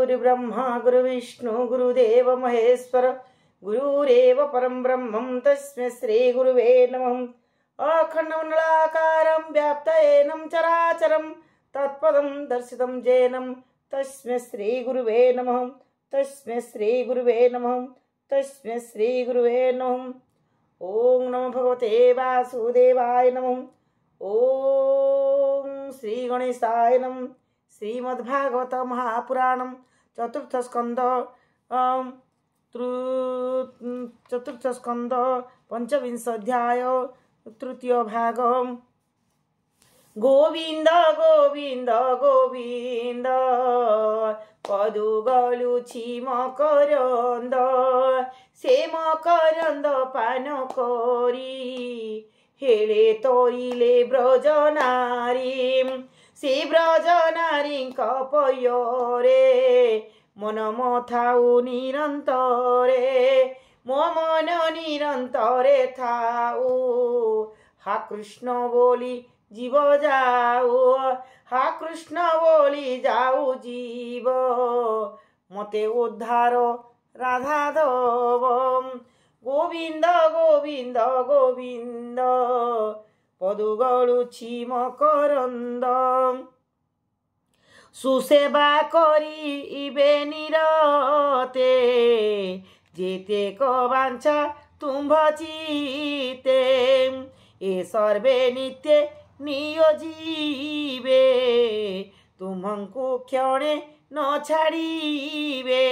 गुरुब्रह्मा गुरुविष्णु गुरुदेव महेश्वर गुरुरेव परं ब्रह्मं तस्मै श्री गुरुवे नमः। अखण्डमण्डलाकारं व्याप्तयेनं चराचरं तत्पदं दर्शितं येनं तस्मै श्री गुरुवे नमः। तस्मै श्री गुरुवे नमः। तस्मै श्री गुरुवे नमः। ओम नमो भगवते वासुदेवाय नमः। ओम श्री गणेशाय नमः। श्रीमद्भागवत महापुराणं चतुर्थ स्कंद पंचविंश अध्याय तृतीय भाग। गोविंद गोविंद गोविंद पदुगलुछि मकरंद से मकरंद पान करी हेले तोरिले ब्रजनारी से ब्रजनारी पयोरे मन मथाउ निरंतरे मो मन निरंतरे थाउ हा कृष्ण बोली जीव जाऊ हा कृष्ण बोली जाऊ जीव मते उद्धार राधाधव गोविंद गोविंद गोविंद पदुगलुछि मकरंद सुसेवा करिबे निरते जेते कबांछा तुम्भचिते ए सर्वे नित्य नियोजिबे तुमको क्षणे न छाड़िबे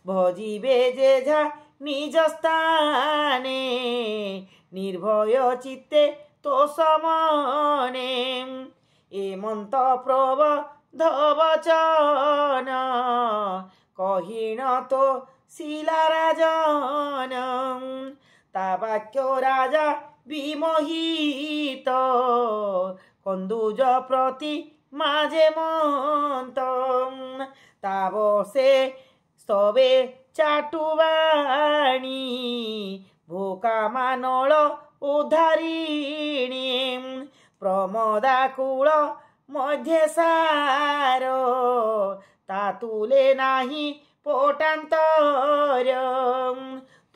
भजिबे जे झा निज स्थाने निर्भय चित्ते तो समने एमंत प्रबोध वचन कहिण तो शिला राजन ता वाक्य राजा विमोहित कंदुज प्रति माजे मंत तावसे स्तवे चाटुवाणी भोका मानल उद्धारिणी प्रमदाकुल मध्य सार तातुले नाही पोटांतर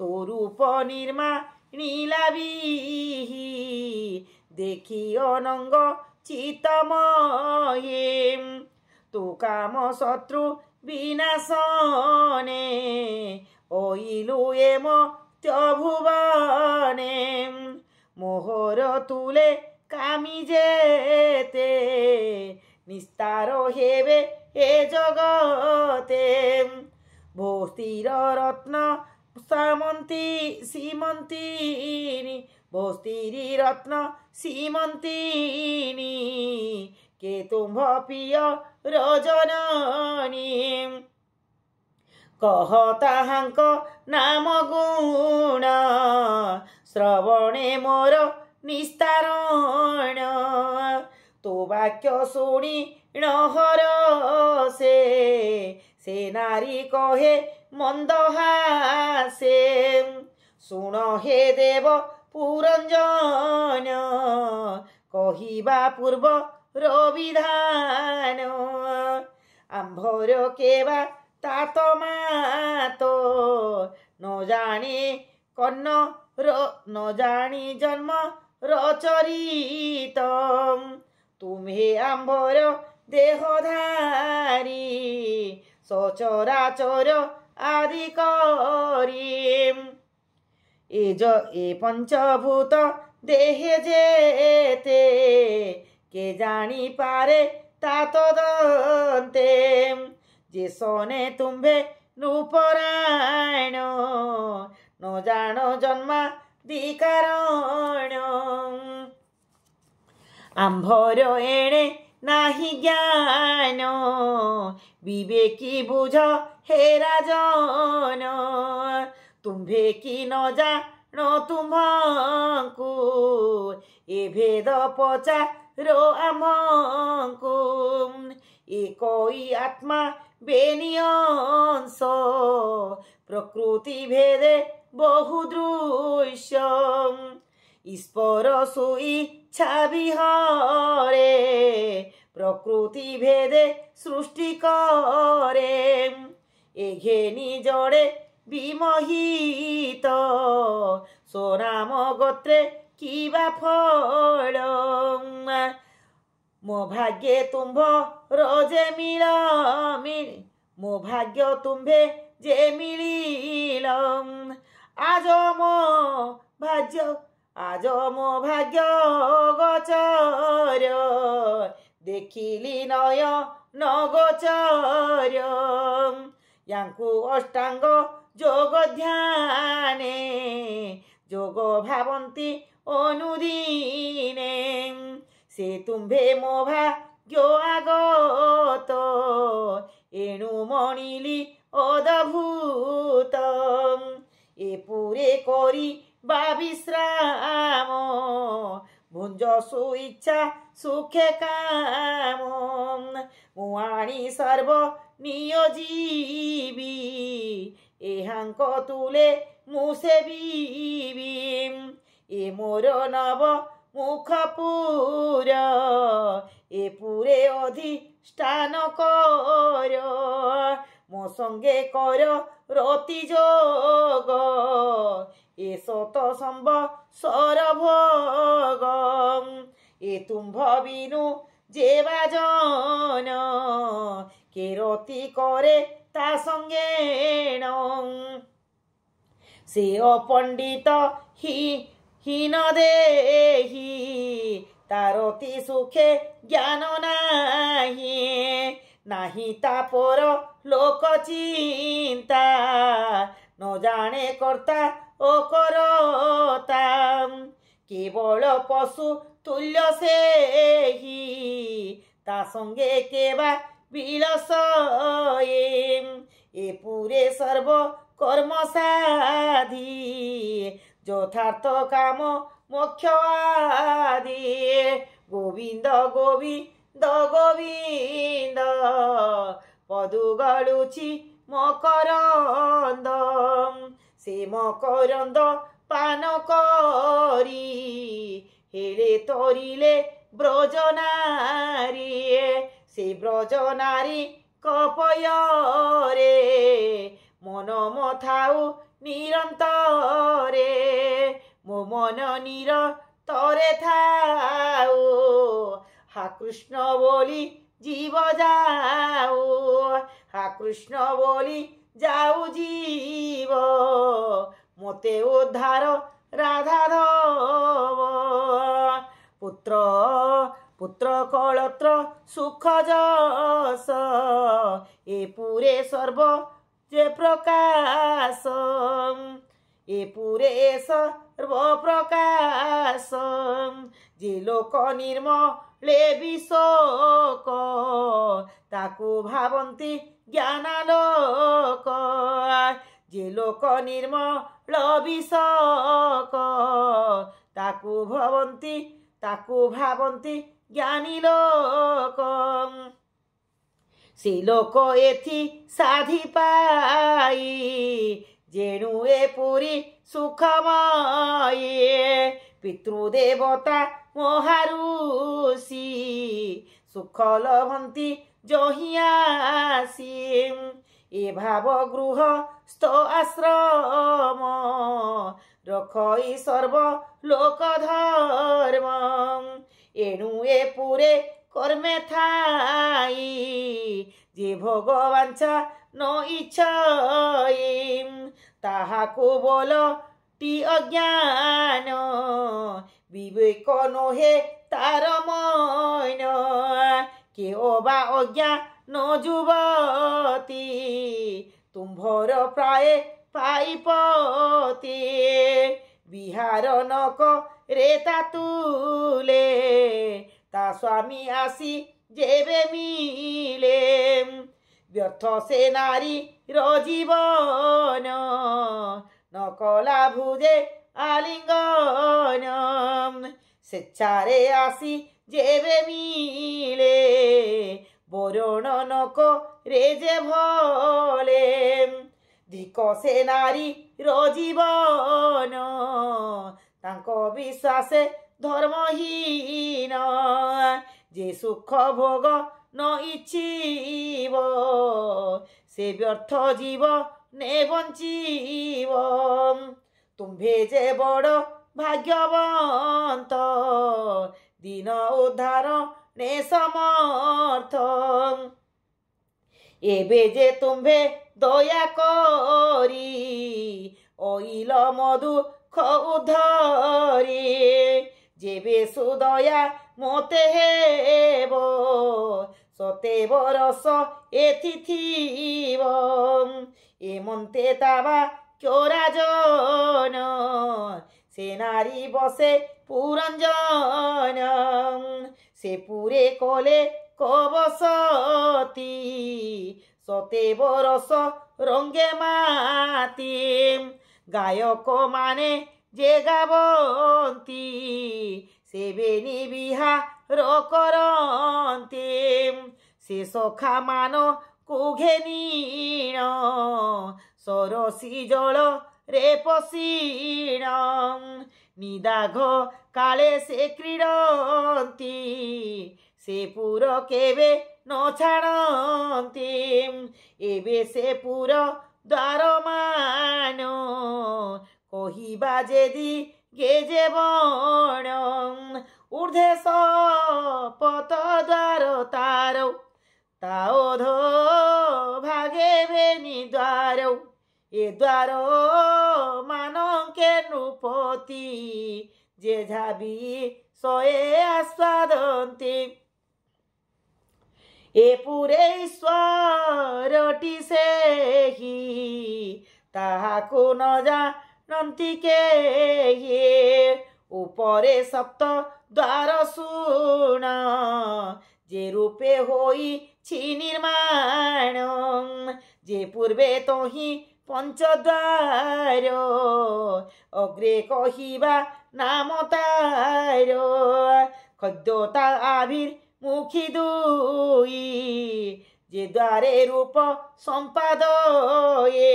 तो रूप निर्माणी लाभिही देखी अनंग चितमये तू काम शत्रु विनाशने ओइलु एम त्युवने मोहर तुले कामी जेते निस्तार हेबे ए जगते भोस्तिर रत्न सामंती सीमंतीनी भोस्तिरी रत्न सीमंतीनी के तुम्भ पिय रजननी कहताहांक नाम गुण श्रवणे मोर निस्तारण तो वाक्य शुणी नहर से नारी कहे मंदहासे सुण हे देव पुरंजन कहिबा पूर्व रविधान आंभर केबा तात मातो न जाने कन्न न जानी जन्म रचरित तुम्हे आंभर देहधारी सचराचर आदि करी ए पंचभूत देहे जेते के जानी पारे तात दंते जे सोने तुम्भे नृपरायण न जान जन्मा दिकारण आंभर एणे नाही ज्ञान विवेकी बुझ हे राजन तुम्भे की न जान तुम्भंकु ए भेद पचारो आमंकु एकोई आत्मा बेनियंस प्रकृति भेदे बहुदृश्य ईश्वर सुइच्छा विहरे প্রকৃতি ভেদে সৃষ্টি করে এঘে নিজরে বিমোহিত সোনাম গোত্রে কিবা ফল মো ভাগ্যে তুম্ভ রোজে মো ভাগ্য তুম্ভে যে মিলিল আজ মো ভাগ্য গোচর ଦେଖିଲି ନୟନ ଗୋଚର ୟାଙ୍କୁ ଅଷ୍ଟାଙ୍ଗ ଯୋଗ ଧ୍ୟାନେ ଯୋଗ ଭାବନ୍ତି ଅନୁଦିନେ ସେ ତୁମ୍ଭେ ମୋ ଭାଗ୍ୟ আগত ଏଣୁ ମଣିଲି ଅଦ୍ଭୁତ ଏ ପୁରେ କରି বা বিশ্রাম ভুঞ্জ সুইচ্ছা সুখে কাম মুয়াণী সর্ব নিয়োজীবি এহাঙ্ক তুলে মুসেবিবি এ মোর নব মুখপুর এ পুরে অধিষ্ঠান কর মো সঙ্গে কর রতি যোগ এ শত সম্বৎসর ভোগ এ তুম্ভ বিনু যে বাজন কে রতি করে তা সঙ্গে সে অপণ্ডিত হীন দেহি তার অতি সুখে জ্ঞান নাহি নাহি তাপর লোক চিন্তা ন জানে কর্তা ও করতা কেবল পশু তুল্য সেহি তা সঙ্গে কেবা বিলস এ পুরে সর্ব কর্ম সাধি যথার্থ কাম মোক্ষ আদি গোবিন্দ গোবিন্দ গোবিন্দ পদু গলুছি মকরন্দ সে মকরন্দ পান করি হেলে তরিলে ব্রজনারী সে ব্রজনারী কপয়রে মন মথাউ নিরন্তরে মো মন নিরতরে থাউ হা কৃষ্ণ বলি জীব যাও হা কৃষ্ণ বলি যাও জীব মতে উদ্ধার রাধাধব পুত্র পুত্র কলত্র সুখ যশ এ পুরে সর্ব যে প্রকাশ এ পুরে সর্ব প্রকাশ যে লোক নির্মলে বিশোক তাকু ভাবন্তি জ্ঞানালোক যে লোক নির্মল বিশোক তাকু ভাবন্তি জ্ঞানী লোক সে লোক এথি সাধি পাই যেণু এ পুরী সুখময় পিতৃদেবতা মহারুষি সুখ লভন্তি জহিয়াসি এ ভাব গৃহ স্থ আশ্রম রখই সর্ব লোক ধর্ম এণু এ পুরে কর্মে থাই যে ভগবাঞ্ছা ন ইচ্ছাই তাহাকু বলটি অজ্ঞান বিবেক নহে তার মন কে অবা অজ্ঞান যুবতী তুম্ভর প্রায় পাইপতি বিহার নক রে তা তুলে তা স্বামী আসি যেবে মিলে ব্যর্থ সে নারী জীবন নকলা ভুজে আলিঙ্গন স্বেচ্ছারে আসি যেবে মিলে বরণ নক রে যে ভলে ধিক সে নারী জীবন তাঙ্ক বিশ্বাসে ধর্মহীন যে সুখ ভোগ ন ইচ্ছিব সে ব্যর্থ জীব নে বঞ্চিব। তুম্ভে যে বড় ভাগ্যবন্ত দিন উদ্ধার নে সমর্থ। এবে যে তুম্ভে দয়া করি ওইল মধু উদ্ধরি। যেবে সুদয়া মতে হেব সতে বরস এথিথিব। এমন্তে তাবা রাজন সে নারী বসে পুরঞ্জন। সে পুরে কলে কবসতি সতে বরস রঙ্গে মাতি। গায়ক মানে যে গাবন্তি সে বেনি বিহার করন্তি। সে সখা মান কুঘেনীণ সরসী জল রে পশিণ। নিদাঘ কালে সে ক্রীড়ন্তি সে পুর কেবে ন ছাড়ন্তি। এবে সে পুর দ্বার মান কহিবা যেদি গেজে বণ। ঊর্ধ্বে সপত দ্বার তার তাওধ ভাগে বেনি দ্বার। এ দ্বার মানকে নৃপতি যে ঝাবি সয়ে আস্বাদন্তি। এ পুরে ঈশ্বরটি সেহি তাহাকু ন জানন্তি কেহি। উপরে সপ্ত দ্বার শুণ যে রূপে হইছি নির্মাণ। যে পূর্বে তহি পঞ্চদ্বার অগ্রে কহিবা নাম তার। খদ্যতা আবির মুখী দুই যে দ্বারে রূপ সম্পাদয়ে।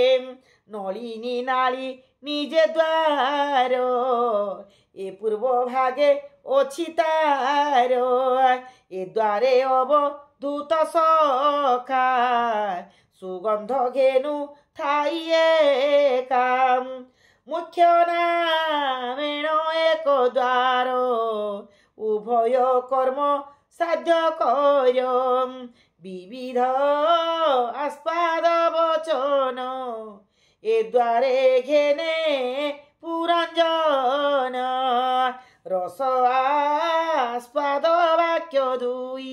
নলিনী নালী নিজে দ্বার এ পূর্ব ভাগে অছি তার। এ দ্বারে অবধূত সখা সুগন্ধ ঘেনু থাইয়ে কাম। মুখ্য নামেণ এক দ্বার উভয় কর্ম সাধ্য কর। বিবিধ আস্পাদ বচন এ দ্বারে ঘেনে পুরঞ্জন। রস আস্পাদ বাক্য দুই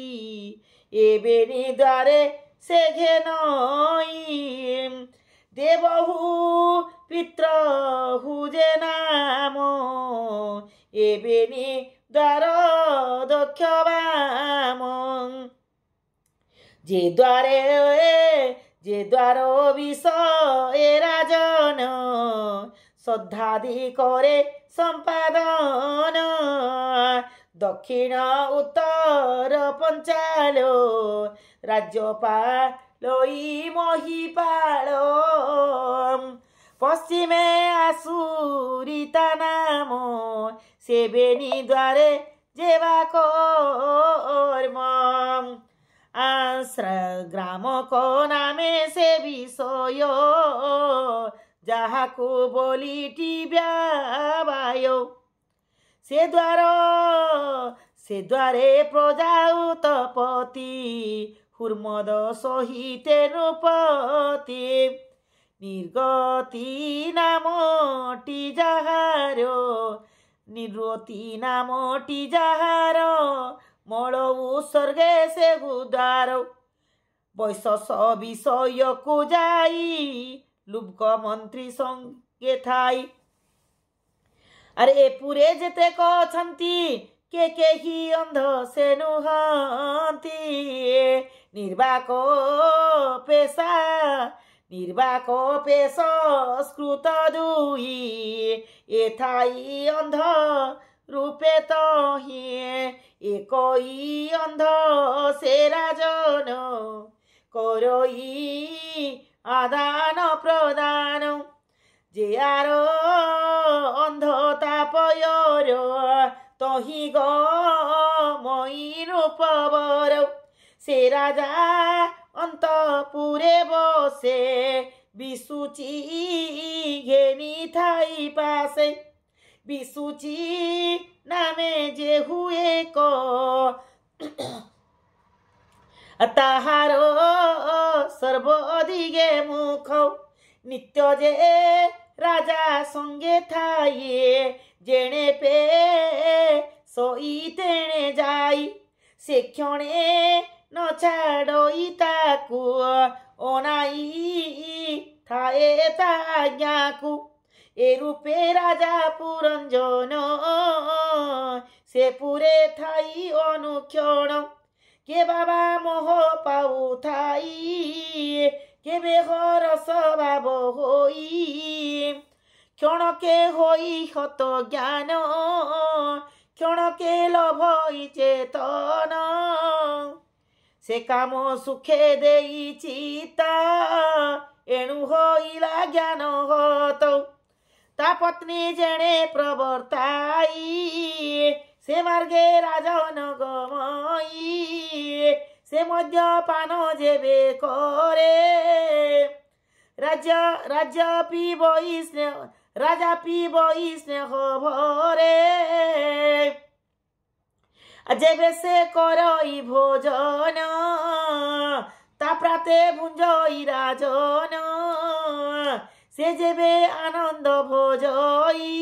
এবেনি দ্বারে সে ঘেনই। দেবহু পিত্রহু যে নাম এবেনি দ্বার দক্ষ বাম। যে দ্বার বিষয়ে রাজন শ্রদ্ধাদি করে সম্পাদন। দক্ষিণ উত্তর পঞ্চাল রাজ্যপালই মহিপাল। পশ্চিমে আসুরিতা নাম সেবেনি দ্বারে যেবা কর্ম। গ্রামক নামে সে বিষয় যাহাকু বলিটি ব্যবায়। সে দ্বারে প্রজা উতপতি হুর্মদ সহিতে নৃপতি। নির্গতি নামটি যাহার নিরতি নামটি যাহার মল উৎসর্গে সে দ্বার। বৈশস বিষয়কু যাই লুব্ক মন্ত্রী সঙ্গে থাই। আরে এ পুরে যেতে কছন্তি কে কেহি অন্ধ সে নুহন্তি। নির্বাক পেশ স্কৃত দুই এথাই অন্ধ রূপে তহি। একই অন্ধ সে রাজন করই আদান প্রদান। যে আর অন্ধ তাপয়র तही गमयी रूपवर से राजा अंतपुरे बसे बिसुची घेनी थाई पासे बिसुची नामे जे हुए को ताहार सर्वदिगे मुख नित्य जे राजा संगे थाइए जेणे पे सोई तेणे जाई से क्षणे न छाड़ई ताकू अनाई थाए ताज्ञाकू ए रूपे राजा पुरंजन से पुरे थाई अनुक्षण के बाबा मोह पाऊ थाई के बेहर स्वभाव होई क्षण के होई हत ज्ञान क्षण के लोभ चेतन से काम सुखे देई चिता एणु होइला ज्ञान हत ता पत्नी जेणे प्रवर्ताई से मार्गे राजन गमई से मद्यपान जेबे करे राजा पीबई स्नेह भरे जेबे से करई भोजन ता प्राते भुंजई राजन से जेबे आनंद भोजई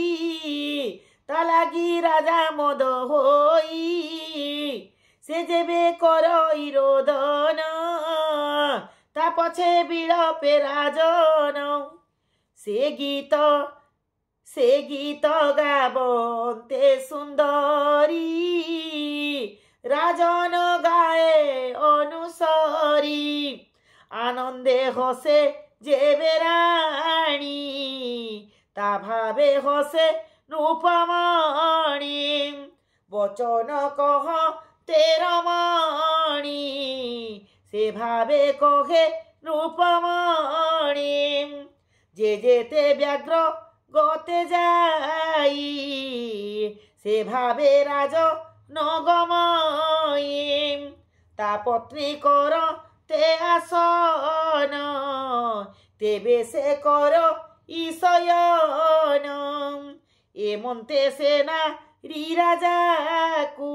ता लागी राजा मद होई से जेबे करई रोदन ता पछे बिलपे राजन से गीत गावन्ते सुंदरी राजन गाए अनुसरी आनंदे हसे जेबे राणी ता भावे हसे रूपमणि वचन कह तेरमणि से भावे कहे रूपमणि जे जेते व्याघ्र गते जाई से भावे राज न गमई ता पत्नी कर ते आसन तेबे से कर ईशयन एमंते सेना री राजा को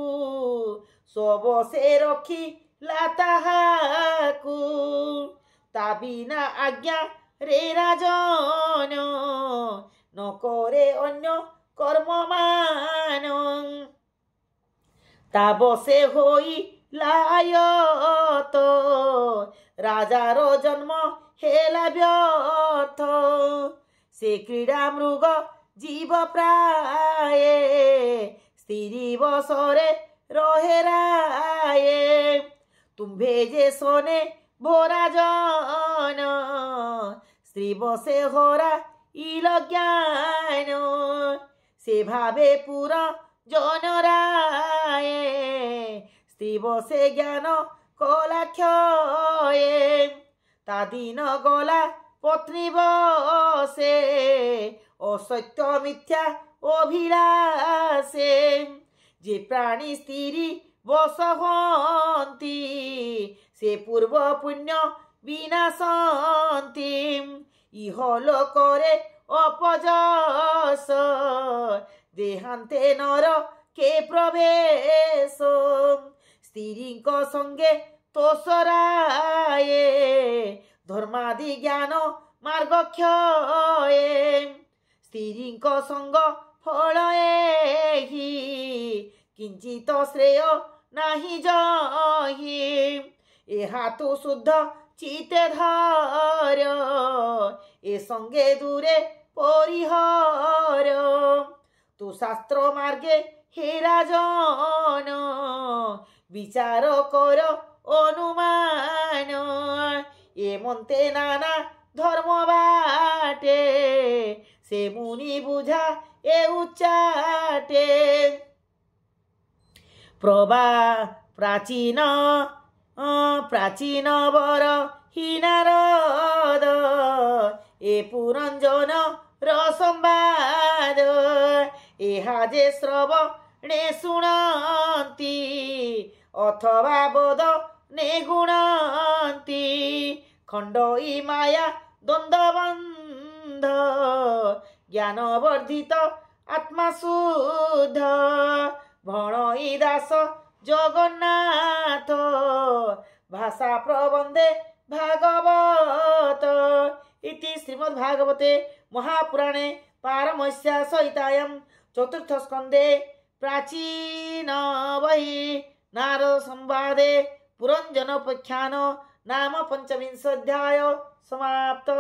सब से रखी लाताहाकू ता बिना आज्ञा रे राजन न करे अन्य कर्ममान ता बसे होई लायत राजार जन्म हेला व्यर्थ से क्रीड़ा मृग जीव प्राय स्त्री बसरे रहे राये तुम्भे जे सोने भोराजन स्त्री बसे होरा इलज्ञान से भावे पूरा जन राये स्त्री बसे ज्ञान कलाक्षये ता दिन गला पत्नी बसे असत्य मिथ्या अभिलाषे जे प्राणी स्त्री बस हंती से पूर्व पुण्य विनाशंती इहलोकरे अपजस देहांते नर के प्रवेश स्त्रीक संगे तोसराये धर्मादि ज्ञान मार्ग क्षये स्त्रीक संग फल एहि किंचित श्रेय नाही जहि एहा तो शुद्ध चिते धर ए संगे दूरे परिहर तु शास्त्र मार्गे हे राजन विचार कर अनुमान एमंते नाना धर्म बाटे से मुनि बुझा ए उच्चाटे प्रभा प्राचीन वर हिनारद ए पुरंजन रसंवाद एहा जे श्रव णे शुणन्ति अथवा बोध ने गुणन्ति खण्डयी माया द्वन्द्वबन्ध ज्ञान वर्धित आत्मा शुद्ध भणई दास जगन्नाथ भाषा प्रबंधे भागवत इति श्रीमद्भागवते महापुराणे पारमहंस्या संहितायां चतुर्थ स्कंदे प्राचीन वही नारद संवादे पुरंजनोपाख्यान नाम 25 अध्याय समाप्त।